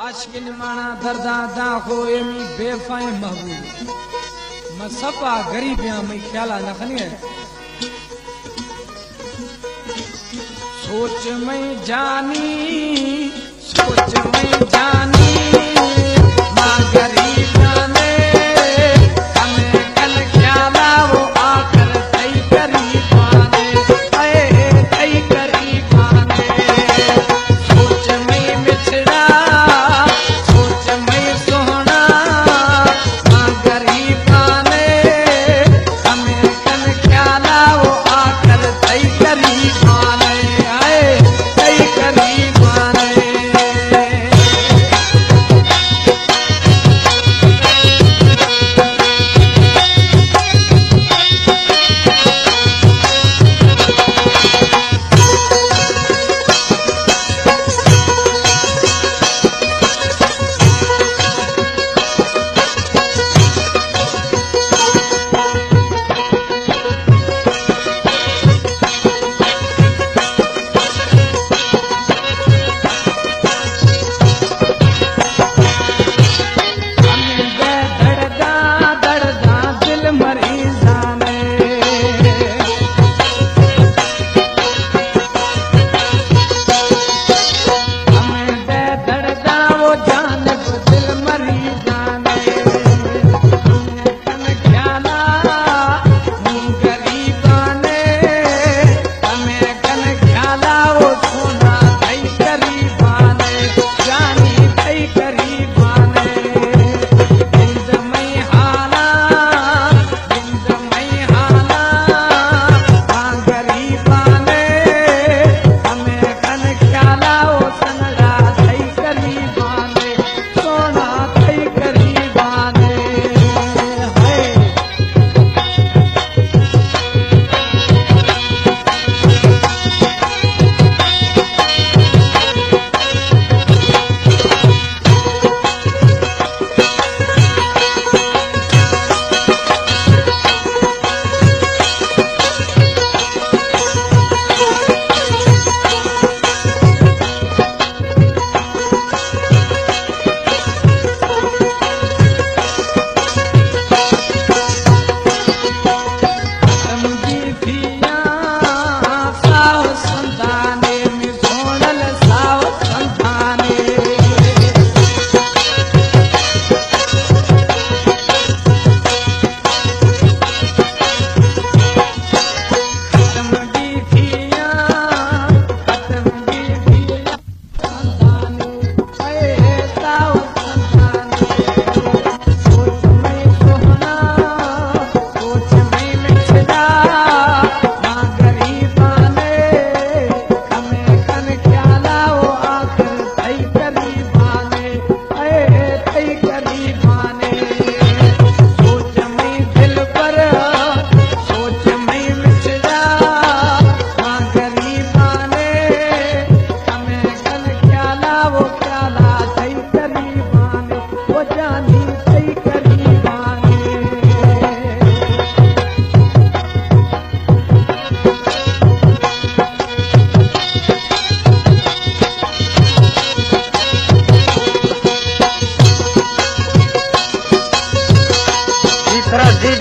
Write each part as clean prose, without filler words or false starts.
आशिकिन माना दर्दा दा हो एमी बेफाए महबूब मसपा गरीब या मैं ख्याला न खने सोच में जानी मां गरीब ने हमें कल ख्याला वो आकर तई गरीबाने तई गरीबाने सोच में बिछड़ा सोच में सोना मां गरीब ने हमें कल ख्याला वो आकर तई गरीबाने तई गरीबाने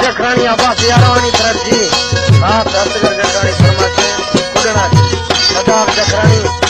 जखरानी आवास यारवानी तरफ जी बात दस्तगर जखरानी फरमाते कुडना सदाब जखरानी